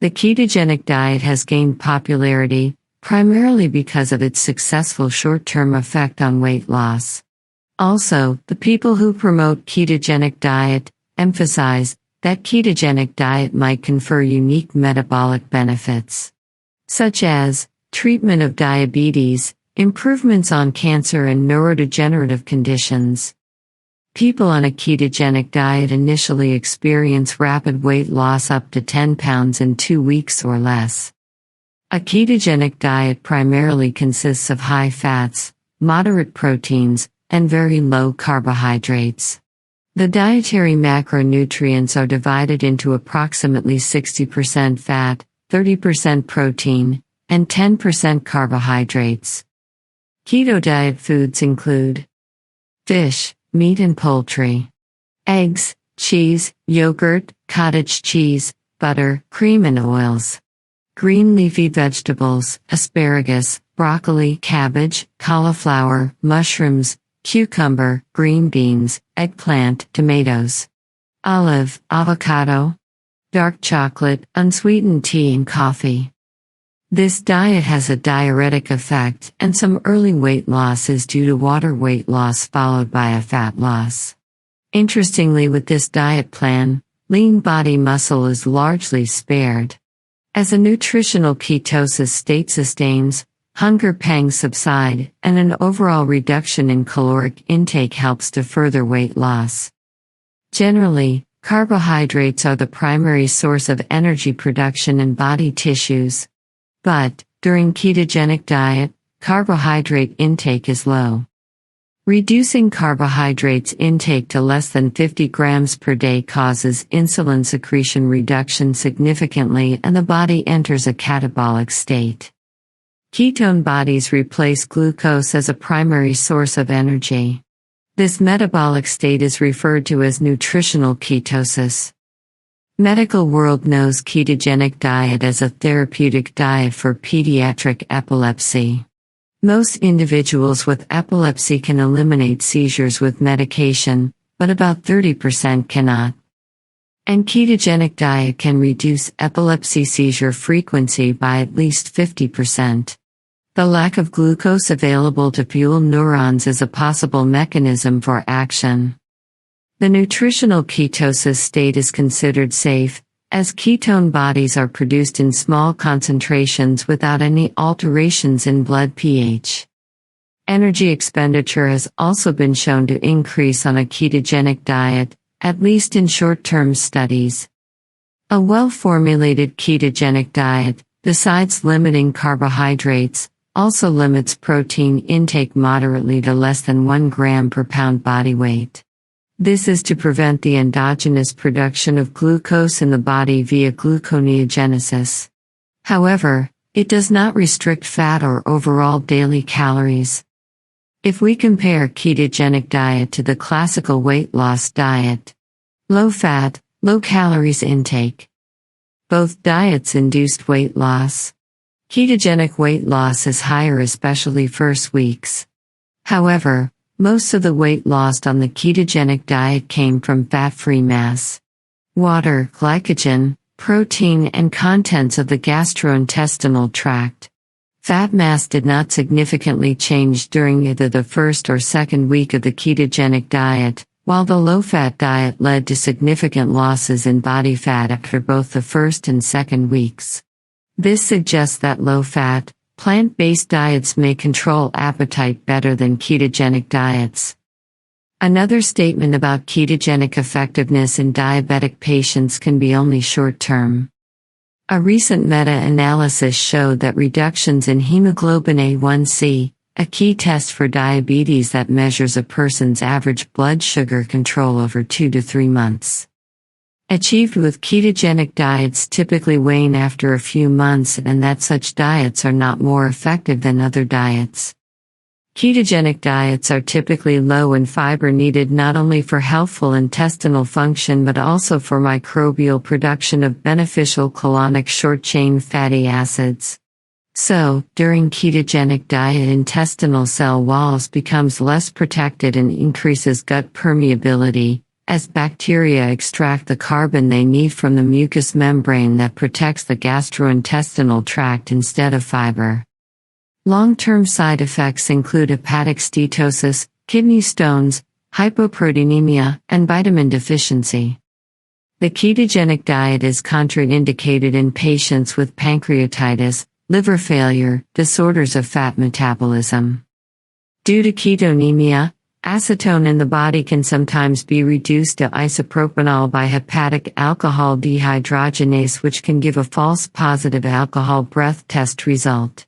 The ketogenic diet has gained popularity, primarily because of its successful short-term effect on weight loss. Also, the people who promote ketogenic diet emphasize that ketogenic diet might confer unique metabolic benefits, such as treatment of diabetes, improvements on cancer and neurodegenerative conditions. People on a ketogenic diet initially experience rapid weight loss up to 10 pounds in 2 weeks or less. A ketogenic diet primarily consists of high fats, moderate proteins, and very low carbohydrates. The dietary macronutrients are divided into approximately 60% fat, 30% protein, and 10% carbohydrates. Keto diet foods include fish, meat and poultry, eggs, cheese, yogurt, cottage cheese, butter, cream and oils, green leafy vegetables, asparagus, broccoli, cabbage, cauliflower, mushrooms, cucumber, green beans, eggplant, tomatoes, olive, avocado, dark chocolate, unsweetened tea and coffee. This diet has a diuretic effect, and some early weight loss is due to water weight loss followed by a fat loss. Interestingly, with this diet plan, lean body muscle is largely spared. As a nutritional ketosis state sustains, hunger pangs subside, and an overall reduction in caloric intake helps to further weight loss. Generally, carbohydrates are the primary source of energy production in body tissues. But, during ketogenic diet, carbohydrate intake is low. Reducing carbohydrates intake to less than 50 grams per day causes insulin secretion reduction significantly and the body enters a catabolic state. Ketone bodies replace glucose as a primary source of energy. This metabolic state is referred to as nutritional ketosis. Medical world knows ketogenic diet as a therapeutic diet for pediatric epilepsy. Most individuals with epilepsy can eliminate seizures with medication, but about 30% cannot. And ketogenic diet can reduce epilepsy seizure frequency by at least 50%. The lack of glucose available to fuel neurons is a possible mechanism for action. The nutritional ketosis state is considered safe, as ketone bodies are produced in small concentrations without any alterations in blood pH. Energy expenditure has also been shown to increase on a ketogenic diet, at least in short-term studies. A well-formulated ketogenic diet, besides limiting carbohydrates, also limits protein intake moderately to less than 1 gram per pound body weight. This is to prevent the endogenous production of glucose in the body via gluconeogenesis. However, it does not restrict fat or overall daily calories. If we compare ketogenic diet to the classical weight loss diet, low fat, low calories intake, both diets induced weight loss. Ketogenic weight loss is higher, especially first weeks. However, most of the weight lost on the ketogenic diet came from fat-free mass, water, glycogen, protein, and contents of the gastrointestinal tract. Fat mass did not significantly change during either the first or second week of the ketogenic diet, while the low-fat diet led to significant losses in body fat after both the first and second weeks. This suggests that low-fat, plant-based diets may control appetite better than ketogenic diets. Another statement about ketogenic effectiveness in diabetic patients can be only short-term. A recent meta-analysis showed that reductions in hemoglobin A1C, a key test for diabetes that measures a person's average blood sugar control over 2 to 3 months, achieved with ketogenic diets typically wane after a few months, and that such diets are not more effective than other diets. Ketogenic diets are typically low in fiber, needed not only for healthful intestinal function but also for microbial production of beneficial colonic short-chain fatty acids. So, during ketogenic diet, intestinal cell walls becomes less protected and increases gut permeability, as bacteria extract the carbon they need from the mucous membrane that protects the gastrointestinal tract instead of fiber. Long-term side effects include hepatic steatosis, kidney stones, hypoproteinemia, and vitamin deficiency. The ketogenic diet is contraindicated in patients with pancreatitis, liver failure, disorders of fat metabolism. Due to ketonemia, acetone in the body can sometimes be reduced to isopropanol by hepatic alcohol dehydrogenase, which can give a false positive alcohol breath test result.